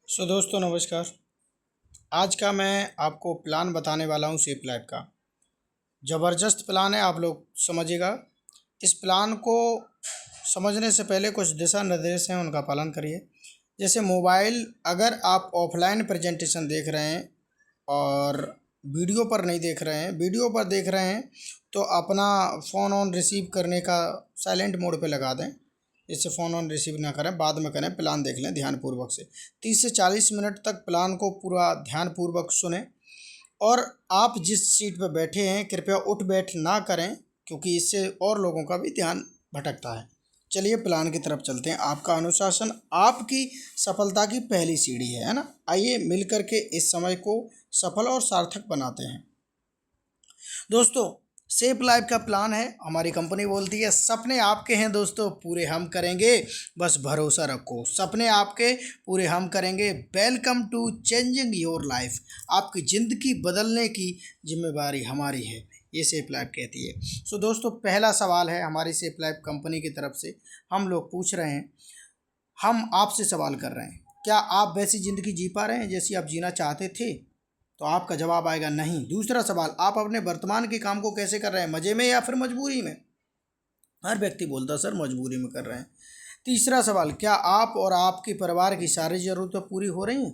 दोस्तों नमस्कार। आज का मैं आपको प्लान बताने वाला हूँ सेप लाइफ का। ज़बरदस्त प्लान है, आप लोग समझिएगा। इस प्लान को समझने से पहले कुछ दिशा निर्देश हैं, उनका पालन करिए। जैसे मोबाइल, अगर आप ऑफलाइन प्रेजेंटेशन देख रहे हैं और वीडियो पर नहीं देख रहे हैं, वीडियो पर देख रहे हैं तो अपना फ़ोन ऑन रिसीव करने का साइलेंट मोड पे लगा दें। इससे फ़ोन ऑन रिसीव ना करें, बाद में करें, प्लान देख लें ध्यानपूर्वक से। 30 से 40 मिनट तक प्लान को पूरा ध्यानपूर्वक सुने। और आप जिस सीट पर बैठे हैं कृपया उठ बैठ ना करें, क्योंकि इससे और लोगों का भी ध्यान भटकता है। चलिए प्लान की तरफ चलते हैं। आपका अनुशासन आपकी सफलता की पहली सीढ़ी है ना। आइए मिल करके इस समय को सफल और सार्थक बनाते हैं। दोस्तों, सेफ लाइफ का प्लान है, हमारी कंपनी बोलती है सपने आपके हैं दोस्तों, पूरे हम करेंगे, बस भरोसा रखो। सपने आपके, पूरे हम करेंगे। Welcome to changing your life. आपकी ज़िंदगी बदलने की जिम्मेदारी हमारी है, ये सेफ लाइफ कहती है। दोस्तों, पहला सवाल है हमारी सेफ लाइफ कंपनी की तरफ से। हम लोग पूछ रहे हैं, हम आपसे सवाल कर रहे हैं, क्या आप वैसी ज़िंदगी जी पा रहे हैं जैसी आप जीना चाहते थे? तो आपका जवाब आएगा नहीं। दूसरा सवाल, आप अपने वर्तमान के काम को कैसे कर रहे हैं, मज़े में या फिर मजबूरी में? हर व्यक्ति बोलता है सर मजबूरी में कर रहे हैं। तीसरा सवाल, क्या आप और आपके परिवार की सारी ज़रूरतें पूरी हो रही हैं?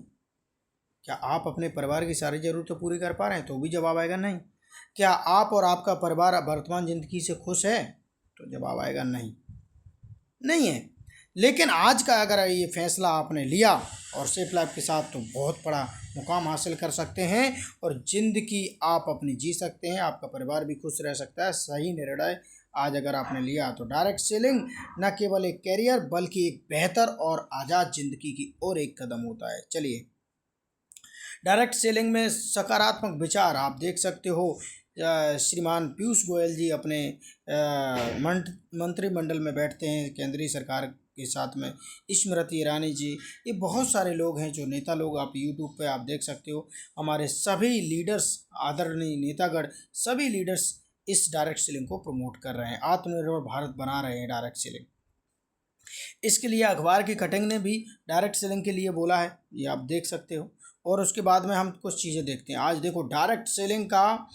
क्या आप अपने परिवार की सारी ज़रूरतें पूरी कर पा रहे हैं? तो भी जवाब आएगा नहीं। क्या आप और आपका परिवार वर्तमान ज़िंदगी से खुश है? तो जवाब आएगा नहीं, नहीं है। लेकिन आज का अगर ये फैसला आपने लिया और सेफ लाइफ के साथ, तो बहुत बड़ा मुकाम हासिल कर सकते हैं और ज़िंदगी आप अपनी जी सकते हैं, आपका परिवार भी खुश रह सकता है। सही निर्णय आज अगर आपने लिया तो डायरेक्ट सेलिंग न केवल एक कैरियर बल्कि एक बेहतर और आज़ाद ज़िंदगी की ओर एक कदम होता है। चलिए, डायरेक्ट सेलिंग में सकारात्मक विचार आप देख सकते हो। श्रीमान पीयूष गोयल जी अपने मंत्रिमंडल में बैठते हैं केंद्रीय सरकार के साथ में। स्मृति ईरानी जी, ये बहुत सारे लोग हैं जो नेता लोग, आप यूट्यूब पे आप देख सकते हो। हमारे सभी लीडर्स, आदरणीय नेतागण, सभी लीडर्स इस डायरेक्ट सेलिंग को प्रमोट कर रहे हैं, आत्मनिर्भर भारत बना रहे हैं डायरेक्ट सेलिंग। इसके लिए अखबार की कटिंग ने भी डायरेक्ट सेलिंग के लिए बोला है, ये आप देख सकते हो। और उसके बाद में हम कुछ चीज़ें देखते हैं। आज देखो डायरेक्ट सेलिंग का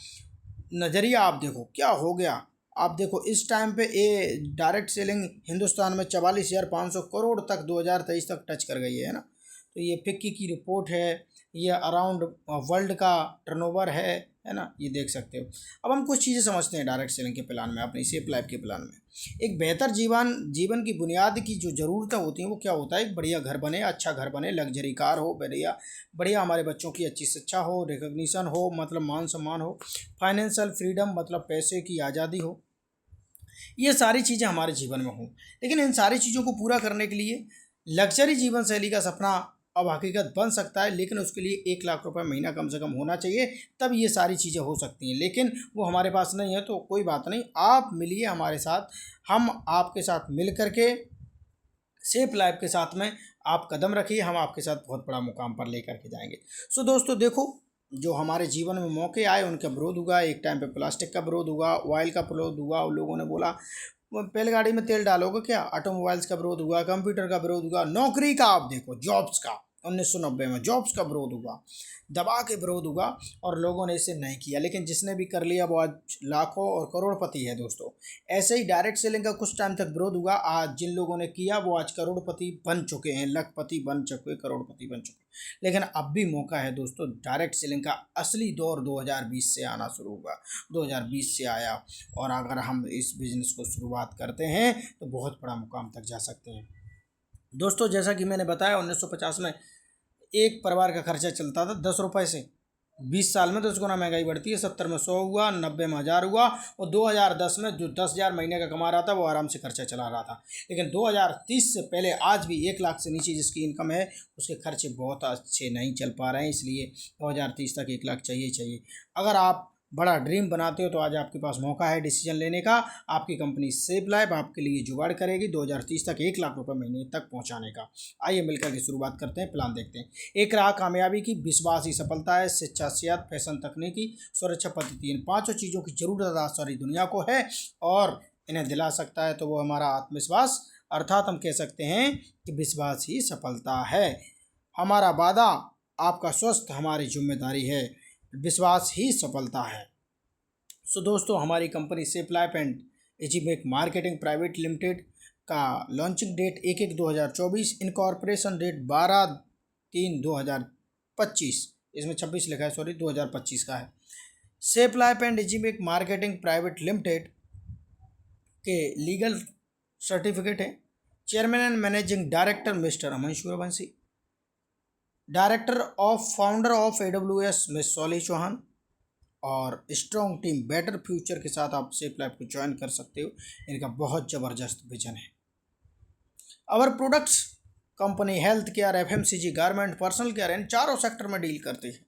नज़रिया, आप देखो क्या हो गया। आप देखो इस टाइम पे ये डायरेक्ट सेलिंग हिंदुस्तान में 44,500 करोड़ तक 2023 तक टच कर गई है ना। तो ये फिक्की की रिपोर्ट है, ये अराउंड वर्ल्ड का टर्नओवर है ना, ये देख सकते हो। अब हम कुछ चीज़ें समझते हैं डायरेक्ट सेलिंग के प्लान में, अपनी सेफ लाइफ के प्लान में। एक बेहतर जीवन की बुनियाद की जो ज़रूरतें होती हैं वो क्या होता है? एक बढ़िया घर बने, अच्छा घर बने, लग्जरी कार हो, बढ़िया बढ़िया हमारे बच्चों की अच्छी शिक्षा हो, रिकग्निशन हो मतलब मान सम्मान हो, फाइनेंशियल फ्रीडम मतलब पैसे की आज़ादी हो, ये सारी चीज़ें हमारे जीवन में हों। लेकिन इन सारी चीज़ों को पूरा करने के लिए लग्जरी जीवन शैली का सपना अब हकीकत बन सकता है, लेकिन उसके लिए 1 लाख रुपए महीना कम से कम होना चाहिए, तब ये सारी चीज़ें हो सकती हैं। लेकिन वो हमारे पास नहीं है, तो कोई बात नहीं, आप मिलिए हमारे साथ। हम आपके साथ मिल करके सेफ लाइफ के साथ में आप कदम रखिए, हम आपके साथ बहुत बड़ा मुकाम पर लेकर के जाएंगे। दोस्तों देखो, जो हमारे जीवन में मौके आए उनका विरोध हुआ। एक टाइम पे प्लास्टिक का विरोध हुआ, ऑयल का विरोध हुआ, और लोगों ने बोला बैलगाड़ी में तेल डालोगे क्या? ऑटोमोबाइल्स का विरोध हुआ, कंप्यूटर का विरोध हुआ, नौकरी का आप देखो, जॉब्स का 1990 में जॉब्स का विरोध हुआ, दबा के विरोध हुआ और लोगों ने इसे नहीं किया। लेकिन जिसने भी कर लिया वो आज लाखों और करोड़पति है दोस्तों। ऐसे ही डायरेक्ट सेलिंग का कुछ टाइम तक विरोध हुआ, आज जिन लोगों ने किया वो आज करोड़पति बन चुके हैं, लखपति बन चुके, करोड़पति बन चुके। लेकिन अब भी मौका है दोस्तों, डायरेक्ट सेलिंग का असली दौर 2020 से आना शुरू हुआ, 2020 से आया। और अगर हम इस बिज़नेस को शुरुआत करते हैं तो बहुत बड़ा मुकाम तक जा सकते हैं दोस्तों। जैसा कि मैंने बताया, 1950 में एक परिवार का खर्चा चलता था 10 रुपये से। 20 साल में 10 गुना महंगाई बढ़ती है। 70 में 100 हुआ, 90 में 1000 हुआ, और 2010 में जो 10,000 महीने का कमा रहा था वो आराम से खर्चा चला रहा था। लेकिन 2030 से पहले आज भी 1 लाख से नीचे जिसकी इनकम है उसके खर्चे बहुत अच्छे नहीं चल पा रहे हैं। इसलिए 2030 तक 1 लाख चाहिए। अगर आप बड़ा ड्रीम बनाते हो तो आज आपके पास मौका है डिसीजन लेने का। आपकी कंपनी सेफ लाइफ आपके लिए जुगाड़ करेगी 2030 तक 1 लाख रुपए महीने तक पहुंचाने का। आइए मिलकर के शुरुआत करते हैं, प्लान देखते हैं। एक राह कामयाबी की, विश्वास ही सफलता है, शिक्षा, सेहत, फैशन, तकनीकी, सुरक्षा पद्धति, इन 5 चीज़ों की जरूरत आज सारी दुनिया को है और इन्हें दिला सकता है तो वो हमारा आत्मविश्वास, अर्थात हम कह सकते हैं कि विश्वास ही सफलता है। हमारा वादा आपका स्वस्थ हमारी जिम्मेदारी है, विश्वास ही सफलता है। सो दोस्तों, हमारी कंपनी सेफ लाइफ एंड एजीमेक मार्केटिंग प्राइवेट लिमिटेड का लॉन्चिंग डेट 1/1/2024, इनकॉर्पोरेशन डेट 12/3/2025, इसमें 26 लिखा है, सॉरी 2025 का है। सेफ लाइफ एंड एजीमेक मार्केटिंग प्राइवेट लिमिटेड के लीगल सर्टिफिकेट है। Chairman and managing director mister Aman Suryavanshi, director of founder of AWS miss Soli Chauhan, और स्ट्रॉन्ग टीम बेटर फ्यूचर के साथ आप सेफ लाइफ को ज्वाइन कर सकते हो। इनका बहुत ज़बरदस्त विजन है। Our products company health care, FMCG, garment, personal care, इन चारों सेक्टर में डील करती है।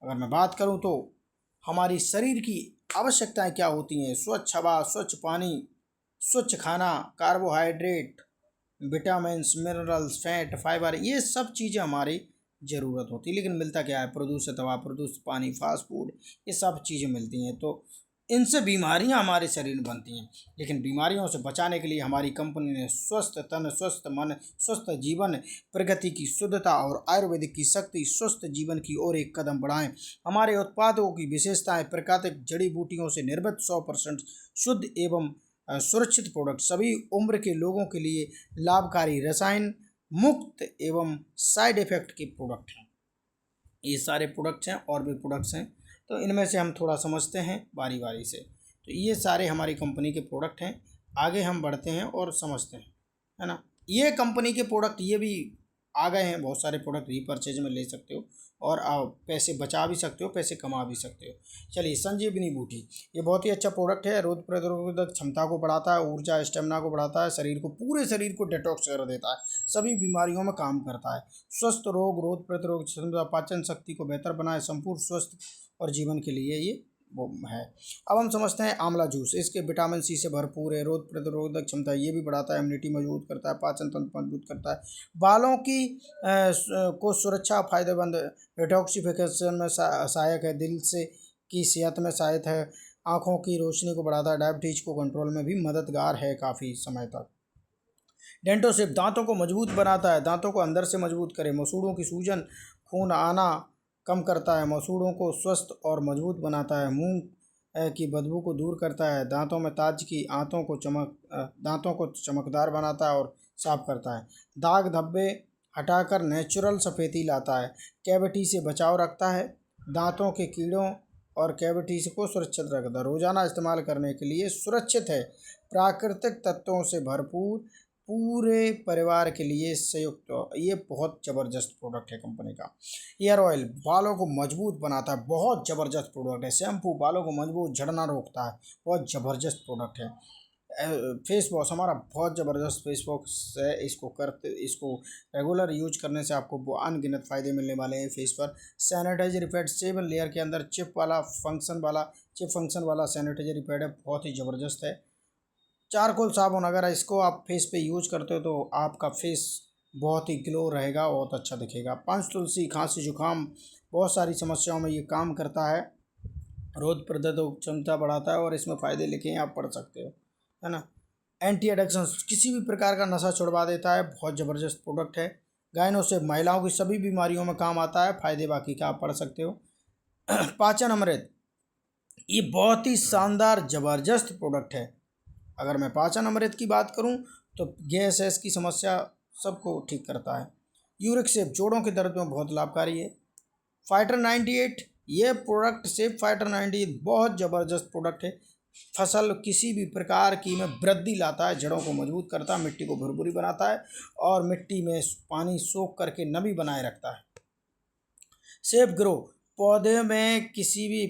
अगर मैं बात करूं तो हमारी शरीर की आवश्यकताएं क्या होती हैं? स्वच्छ हवा, स्वच्छ पानी, स्वच्छ खाना, carbohydrate, vitamins, minerals, fat, fibre, ये सब चीज़ें हमारी ज़रूरत होती है। लेकिन मिलता क्या है? प्रदूषित हवा, प्रदूषित पानी, फास्ट फूड, ये सब चीज़ें मिलती हैं। तो इनसे बीमारियां हमारे शरीर में बनती हैं। लेकिन बीमारियों से बचाने के लिए हमारी कंपनी ने स्वस्थ तन, स्वस्थ मन, स्वस्थ जीवन, प्रगति की शुद्धता और आयुर्वेदिक की शक्ति, स्वस्थ जीवन की ओर एक कदम बढ़ाएं। हमारे उत्पादों की विशेषताएं प्राकृतिक जड़ी बूटियों से निर्मित 100% शुद्ध एवं सुरक्षित प्रोडक्ट, सभी उम्र के लोगों के लिए लाभकारी, रसायन मुक्त एवं साइड इफेक्ट के प्रोडक्ट हैं। ये सारे प्रोडक्ट्स हैं, और भी प्रोडक्ट्स हैं, तो इनमें से हम थोड़ा समझते हैं बारी बारी से। तो ये सारे हमारी कंपनी के प्रोडक्ट हैं। आगे हम बढ़ते हैं और समझते हैं, है ना। ये कंपनी के प्रोडक्ट ये भी आ गए हैं, बहुत सारे प्रोडक्ट रीपरचेज में ले सकते हो और आप पैसे बचा भी सकते हो, पैसे कमा भी सकते हो। चलिए, संजीवनी बूटी, ये बहुत ही अच्छा प्रोडक्ट है। रोग प्रतिरोधक क्षमता को बढ़ाता है, ऊर्जा स्टेमिना को बढ़ाता है, शरीर को, पूरे शरीर को डिटॉक्स कर देता है, सभी बीमारियों में काम करता है। स्वस्थ रोग प्रतिरोधक क्षमता, पाचन शक्ति को बेहतर बनाए, संपूर्ण स्वस्थ और जीवन के लिए ये वो है। अब हम समझते हैं आंवला जूस। इसके विटामिन सी से भरपूर है, रोग प्रतिरोधक क्षमता ये भी बढ़ाता है, इम्यूनिटी मजबूत करता है, पाचन तंत्र मजबूत करता है, बालों की को सुरक्षा, फायदेमंद, डिटॉक्सिफिकेशन में सहायक है, दिल से की सेहत में सहायक है, आँखों की रोशनी को बढ़ाता है, डायबिटीज को कंट्रोल में भी मददगार है काफ़ी समय तक। डेंटोसिप, दांतों को मजबूत बनाता है, दांतों को अंदर से मजबूत करे, मसूड़ों की सूजन, खून आना कम करता है, मसूड़ों को स्वस्थ और मजबूत बनाता है, मुंह की बदबू को दूर करता है, दांतों में ताजगी, दांतों को चमकदार बनाता है और साफ करता है, दाग धब्बे हटाकर नेचुरल सफ़ेदी लाता है, कैविटी से बचाव रखता है, दांतों के कीड़ों और कैविटी को सुरक्षित रखता है, रोज़ाना इस्तेमाल करने के लिए सुरक्षित है, प्राकृतिक तत्वों से भरपूर, पूरे परिवार के लिए संयुक्त, ये बहुत ज़बरदस्त प्रोडक्ट है कंपनी का। हेयर ऑयल, बालों को मजबूत बनाता है, बहुत ज़बरदस्त प्रोडक्ट है। शैम्पू, बालों को मजबूत, झड़ना रोकता है, बहुत ज़बरदस्त प्रोडक्ट है। फेस वॉश, हमारा बहुत ज़बरदस्त फेस वॉश है। इसको रेगुलर यूज करने से आपको अनगिनत फ़ायदे मिलने वाले हैं फेस पर। सैनिटाइजर पैड, 7 लेयर के अंदर चिप फंक्शन वाला सैनिटाइजर पैड है, बहुत ही ज़बरदस्त है। चारकोल साबुन, अगर इसको आप फेस पे यूज करते हो तो आपका फेस बहुत ही ग्लो रहेगा, बहुत अच्छा दिखेगा। पंचतुलसी, खांसी जुकाम, बहुत सारी समस्याओं में ये काम करता है, रोग प्रतिरोधक क्षमता बढ़ाता है, और इसमें फ़ायदे लिखे हैं, आप पढ़ सकते हो, है ना। एंटी एडिक्शन, किसी भी प्रकार का नशा छुड़वा देता है, बहुत ज़बरदस्त प्रोडक्ट है। गायनों से, महिलाओं की सभी बीमारियों में काम आता है, फ़ायदे बाकी का आप पढ़ सकते हो। पाचन अमृत, ये बहुत ही शानदार ज़बरदस्त प्रोडक्ट है। अगर मैं पाचन अमृत की बात करूं तो गैस की समस्या सबको ठीक करता है। यूरिक सेप, जोड़ों के दर्द में बहुत लाभकारी है। फाइटर 98, ये प्रोडक्ट सेप फाइटर 98 बहुत ज़बरदस्त प्रोडक्ट है। फसल किसी भी प्रकार की में वृद्धि लाता है, जड़ों को मजबूत करता है, मिट्टी को भुरभुरी बनाता है, और मिट्टी में पानी सोख करके नमी बनाए रखता है। सेफ ग्रो, पौधे में किसी भी,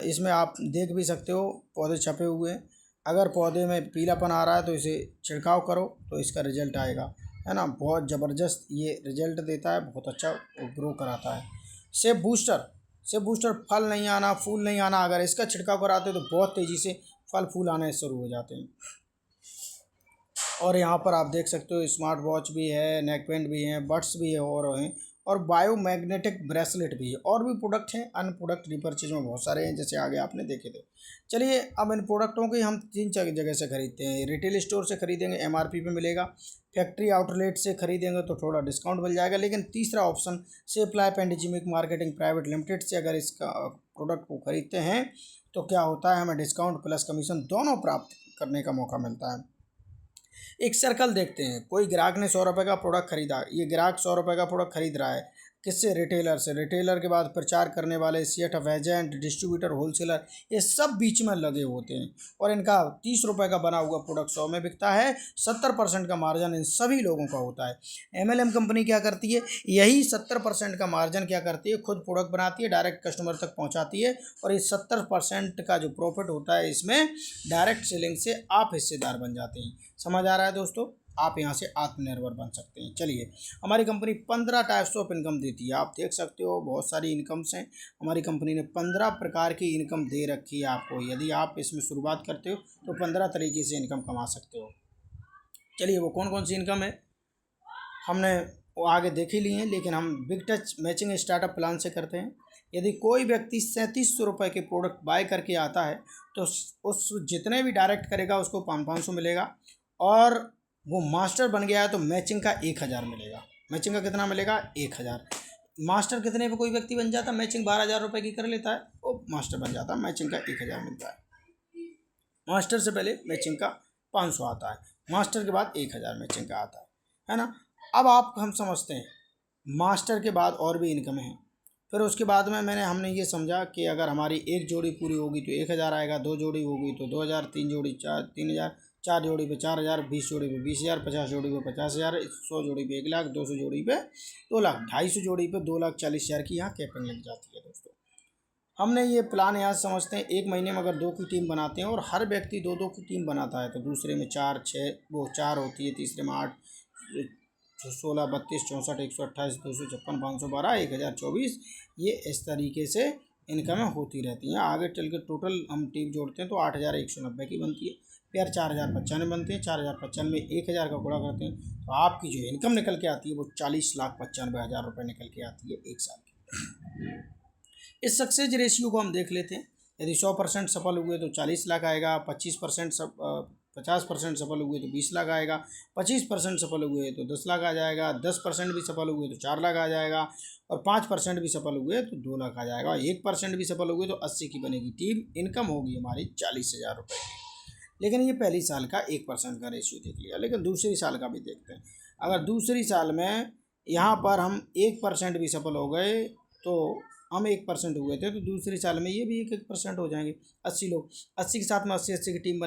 इसमें आप देख भी सकते हो पौधे छपे हुए हैं, अगर पौधे में पीलापन आ रहा है तो इसे छिड़काव करो तो इसका रिजल्ट आएगा, है ना। बहुत ज़बरदस्त ये रिजल्ट देता है, बहुत अच्छा ग्रो कराता है। सेब बूस्टर, फल नहीं आना, फूल नहीं आना, अगर इसका छिड़काव कराते हो तो बहुत तेज़ी से फल फूल आने शुरू हो जाते हैं। और यहाँ पर आप देख सकते हो स्मार्ट वॉच भी है, नेक बैंड भी है, बड्स भी है, और बायोमैग्नेटिक ब्रेसलेट भी है, और भी प्रोडक्ट हैं। अन्य प्रोडक्ट रीपरचेज में बहुत सारे हैं, जैसे आगे आपने देखे थे। चलिए, अब इन प्रोडक्टों की हम 3 जगह से खरीदते हैं। रिटेल स्टोर से खरीदेंगे, MRP पे मिलेगा, फैक्ट्री आउटलेट से खरीदेंगे तो थोड़ा डिस्काउंट मिल जाएगा। लेकिन तीसरा ऑप्शन सेप्लाई पेंडेजिमिक मार्केटिंग प्राइवेट लिमिटेड से अगर इसका प्रोडक्ट को खरीदते हैं तो क्या होता है, हमें डिस्काउंट प्लस कमीशन दोनों प्राप्त करने का मौका मिलता है। एक सर्कल देखते हैं, कोई ग्राहक ने 100 रुपये का प्रोडक्ट खरीदा, ये ग्राहक 100 रुपये का प्रोडक्ट खरीद रहा है किससे, रिटेलर से। रिटेलर के बाद प्रचार करने वाले सेठ ऑफ एजेंट, डिस्ट्रीब्यूटर, होलसेलर, ये सब बीच में लगे होते हैं और इनका 30 रुपये का बना हुआ प्रोडक्ट 100 में बिकता है। 70% का मार्जिन इन सभी लोगों का होता है। MLM कंपनी क्या करती है, यही 70% का मार्जिन क्या करती है, खुद प्रोडक्ट बनाती है, डायरेक्ट कस्टमर तक पहुंचाती है और इस 70% का जो प्रॉफिट होता है इसमें डायरेक्ट सेलिंग से आप हिस्सेदार बन जाते हैं। समझ आ रहा है दोस्तों, आप यहाँ से आत्मनिर्भर बन सकते हैं। चलिए, हमारी कंपनी 15 टाइप्स ऑफ इनकम देती है, आप देख सकते हो बहुत सारी इनकम्स हैं। हमारी कंपनी ने 15 प्रकार की इनकम दे रखी है आपको। यदि आप इसमें शुरुआत करते हो तो 15 तरीके से इनकम कमा सकते हो। चलिए, वो कौन कौन सी इनकम है हमने वो आगे देख ही ली है, लेकिन हम big touch matching startup plan से करते हैं। यदि कोई व्यक्ति 3700 रुपये के प्रोडक्ट बाय करके आता है तो उस जितने भी डायरेक्ट करेगा उसको 500 मिलेगा, और वो मास्टर बन गया है तो मैचिंग का 1000 मिलेगा। मैचिंग का कितना मिलेगा, 1000। मास्टर कितने पे कोई व्यक्ति बन जाता है, मैचिंग 12,000 रुपये की कर लेता है, वो मास्टर बन जाता है, मैचिंग का 1000 मिलता है। मास्टर से पहले मैचिंग का 500 आता है, मास्टर के बाद 1000 मैचिंग का आता है ना। अब आप हम समझते हैं मास्टर के बाद और भी इनकम है। फिर उसके बाद में हमने ये समझा कि अगर हमारी एक जोड़ी पूरी होगी तो 1000 आएगा, 2 जोड़ी होगी तो 2000, 3 जोड़ी 3000, 4 जोड़ी पे 4000, 20 जोड़ी पे 20,000, 50 जोड़ी पे 50,000, 100 जोड़ी पे 1,00,000, 200 जोड़ी पे 2,00,000, 250 जोड़ी पे 2,40,000 की यहाँ कैपिंग लग जाती है दोस्तों। हमने ये प्लान यहाँ समझते हैं, एक महीने में अगर 2 की टीम बनाते हैं और हर व्यक्ति 2-2 की टीम बनाता है तो दूसरे में 4, 6 वो 4 होती है, तीसरे में 8, 16, 32, 64, 128, 256, 512, 1024, ये इस तरीके से इनकमें होती रहती हैं। आगे चल के टोटल हम टीम जोड़ते हैं तो 8,190 की बनती है, फिर 4,095 बनते हैं, 4,095 में 1,000 का गुणा करते हैं तो आपकी जो इनकम निकल के आती है वो 40,95,000 रुपये निकल के आती है एक साल की। इस सक्सेस रेशियो को हम देख लेते हैं। यदि 100% सफल हुए तो 40 लाख आएगा, 50% सफल हुए तो 20 लाख आएगा, 25% सफल हुए तो 10 लाख आ जाएगा, 10% भी सफल हुए तो 4 लाख आ जाएगा, और 5% भी सफल हुए तो 2 लाख आ जाएगा, और 1% भी सफल हुए तो 80 की बनेगी टीम। इनकम होगी हमारी 40,000 रुपये की। लेकिन ये पहली साल का 1% का रेशियो देख लिया, लेकिन दूसरी साल का भी देखते हैं। अगर दूसरी साल में यहाँ पर हम 1% भी सफल हो गए तो हम 1% हुए थे तो दूसरी साल में ये भी 1% हो जाएंगे। 80 लोग, 80 के साथ में 80 की टीम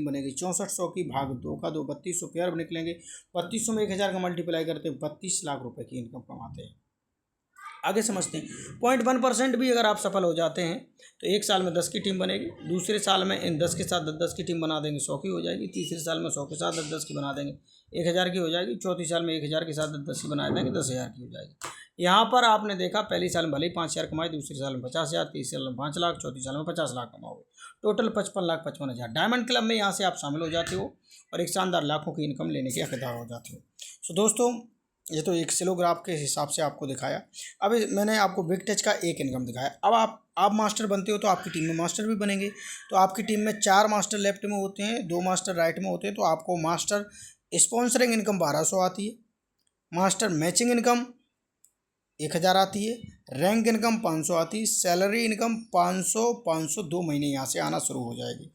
बनेगी 6400 की भाग 2 का 2, 3200 पेयर निकलेंगे। 3200 में 1000 का मल्टीप्लाई करते हैं, 32 लाख रुपए की इनकम कमाते हैं। आगे समझते हैं, 0.1% भी अगर आप सफल हो जाते हैं तो एक साल में 10 की टीम बनेगी, दूसरे साल में इन 10 के साथ 10 की टीम बना देंगे, 100 की हो जाएगी, तीसरे साल में 100 के साथ 10 की बना देंगे, 1000 की हो जाएगी, चौथी साल में 1000 के साथ 10 की बना देंगे, 10,000 की हो जाएगी। यहाँ पर आपने देखा पहली साल में भले ही 5,000 कमाए, दूसरे साल में 50,000, तीसरे साल में 5 लाख, चौथी साल में 50 लाख कमाओगे, टोटल 55,55,000। डायमंड क्लब में यहाँ से आप शामिल हो जाते हो और एक शानदार लाखों की इनकम लेने के हकदार हो जाते हो। सो दोस्तों, ये तो एक सिलोग्राफ के हिसाब से आपको दिखाया। अब मैंने आपको बिग टच का एक इनकम दिखाया। अब आप मास्टर बनते हो तो आपकी टीम में मास्टर भी बनेंगे, तो आपकी टीम में 4 मास्टर लेफ्ट में होते हैं, 2 मास्टर राइट में होते हैं, तो आपको मास्टर स्पॉन्सरिंग इनकम 1200 आती है, मास्टर मैचिंग इनकम 1000 आती है, रैंक इनकम 500 आती है, सैलरी इनकम 500 2 महीने यहाँ से आना शुरू हो जाएगी।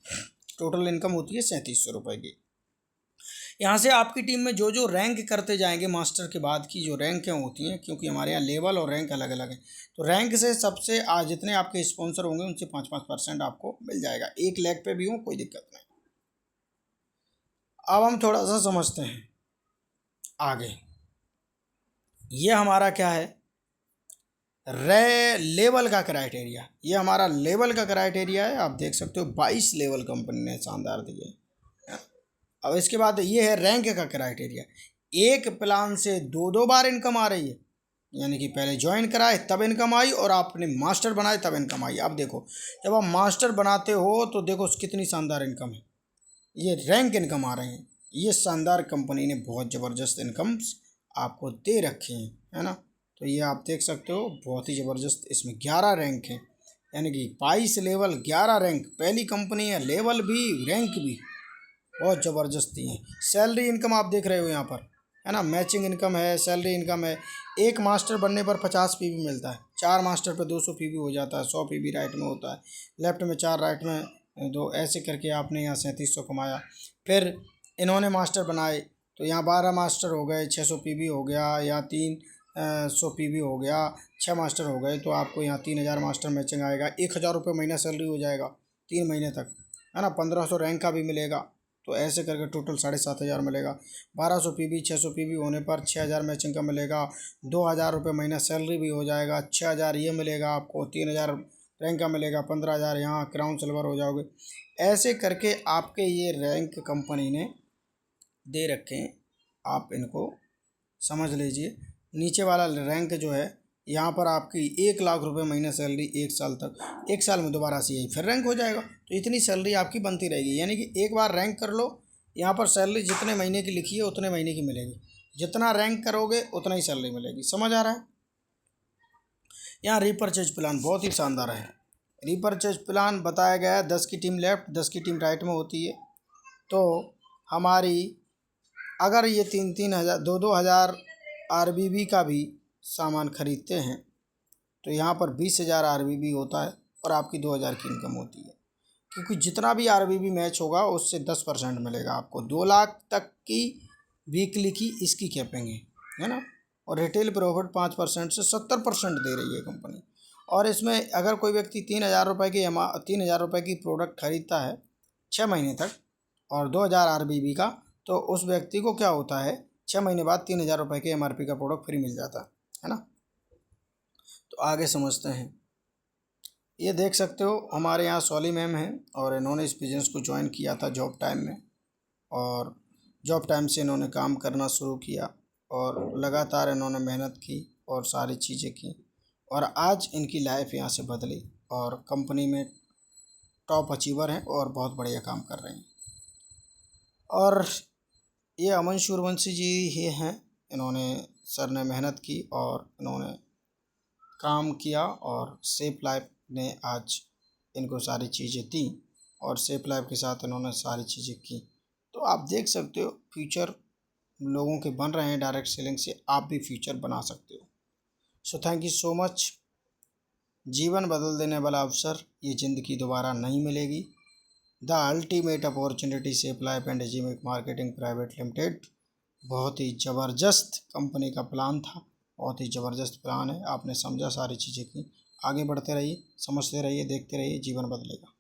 टोटल इनकम होती है 3700 रुपये की। यहाँ से आपकी टीम में जो जो रैंक करते जाएंगे, मास्टर के बाद की जो रैंकें होती हैं, क्योंकि हमारे यहाँ लेवल और रैंक अलग अलग है, तो रैंक से सबसे आज जितने आपके स्पॉन्सर होंगे उनसे 5% आपको मिल जाएगा। 1 लाख पे भी हो कोई दिक्कत नहीं। अब हम थोड़ा सा समझते हैं आगे। ये हमारा क्या है, लेवल का क्राइटेरिया। ये हमारा लेवल का क्राइटेरिया है, आप देख सकते हो 22 लेवल कंपनी ने शानदार दिए। अब इसके बाद ये है रैंक का क्राइटेरिया। एक प्लान से 2 बार इनकम आ रही है, यानी कि पहले ज्वाइन कराए तब इनकम आई और आपने मास्टर बनाए तब इनकम आई। अब देखो, जब आप मास्टर बनाते हो तो देखो कितनी शानदार इनकम है, ये रैंक इनकम आ रही है। ये शानदार कंपनी ने बहुत ज़बरदस्त इनकम्स आपको दे रखे हैं, है ना। तो ये आप देख सकते हो बहुत ही ज़बरदस्त, इसमें 11 रैंक है, यानी कि 22 लेवल 11 रैंक। पहली कंपनी है, लेवल भी रैंक भी बहुत ज़बरदस्ती है। सैलरी इनकम आप देख रहे हो यहाँ पर है ना। मैचिंग इनकम है, सैलरी इनकम है। एक मास्टर बनने पर 50 पीवी मिलता है, 4 मास्टर पर 200 पीवी हो जाता है, 100 पीवी राइट में होता है, लेफ्ट में 4, राइट में 2, ऐसे करके आपने यहाँ 3700 कमाया। फिर इन्होंने मास्टर बनाए तो यहाँ 12 मास्टर हो गए, 600 पीवी हो गया, या 300 पीवी हो गया, 6 मास्टर हो गए तो आपको यहाँ 3000 मास्टर मैचिंग आएगा। 1000 रुपये महीना सैलरी हो जाएगा 3 महीने तक, है ना। 1500 रैंक का भी मिलेगा, तो ऐसे करके टोटल 7500 मिलेगा। 1200 पीवी 600 पीवी होने पर 6000 मैचिंग का मिलेगा। 2000 रुपये महीना सैलरी भी हो जाएगा। 6000 ये मिलेगा आपको, 3000 रैंक का मिलेगा, 15000 यहाँ क्राउन सिल्वर हो जाओगे। ऐसे करके आपके ये रैंक कंपनी ने दे रखे हैं, आप इनको समझ लीजिए। नीचे वाला रैंक जो है, यहाँ पर आपकी 1 लाख रुपए महीना सैलरी 1 साल तक, 1 साल में दोबारा से यही फिर रैंक हो जाएगा, तो इतनी सैलरी आपकी बनती रहेगी। यानी कि एक बार रैंक कर लो, यहाँ पर सैलरी जितने महीने की लिखी है उतने महीने की मिलेगी, जितना रैंक करोगे उतना ही सैलरी मिलेगी। समझ आ रहा है। यहाँ रीपरचेज प्लान बहुत ही शानदार है। रीपरचेज प्लान बताया गया है, 10 की टीम लेफ्ट 10 की टीम राइट में होती है। तो हमारी अगर ये 3-3 हज़ार 2-2 हज़ार आरबीबी का भी सामान खरीदते हैं तो यहाँ पर 20,000 आरबीबी होता है और आपकी 2000 की इनकम होती है। क्योंकि जितना भी आरबीबी मैच होगा उससे 10% मिलेगा आपको। 2 लाख तक की वीकली की इसकी कैपिंग है ना। और रिटेल प्रॉफिट 5% से 70% दे रही है कंपनी। और इसमें अगर कोई व्यक्ति 3,000 रुपये की प्रोडक्ट खरीदता है 6 महीने तक और 2000 आरबीबी का, तो उस व्यक्ति को क्या होता है, 6 महीने बाद 3000 रुपये के एमआरपी का प्रोडक्ट फ्री मिल जाता है ना। तो आगे समझते हैं। ये देख सकते हो हमारे यहाँ सॉली मैम हैं और इन्होंने इस बिज़नेस को ज्वाइन किया था जॉब टाइम में, और जॉब टाइम से इन्होंने काम करना शुरू किया और लगातार इन्होंने मेहनत की और सारी चीज़ें की, और आज इनकी लाइफ यहाँ से बदली और कंपनी में टॉप अचीवर हैं और बहुत बढ़िया काम कर रहे हैं। और ये अमन सूर्यवंशी जी ही हैं, इन्होंने सर ने मेहनत की और इन्होंने काम किया और सेफ लाइफ ने आज इनको सारी चीज़ें दी और सेफ लाइफ के साथ इन्होंने सारी चीज़ें की। तो आप देख सकते हो फ्यूचर लोगों के बन रहे हैं डायरेक्ट सेलिंग से, आप भी फ्यूचर बना सकते हो। So thank you so much. जीवन बदल देने वाला अवसर ये ज़िंदगी दोबारा नहीं मिलेगी। The ultimate opportunity safe life and एजिमिक मार्केटिंग प्राइवेट लिमिटेड बहुत ही ज़बरदस्त कंपनी का प्लान था, बहुत ही ज़बरदस्त प्लान है। आपने समझा, सारी चीज़ें की। आगे बढ़ते रहिए, समझते रहिए, देखते रहिए, जीवन बदलेगा।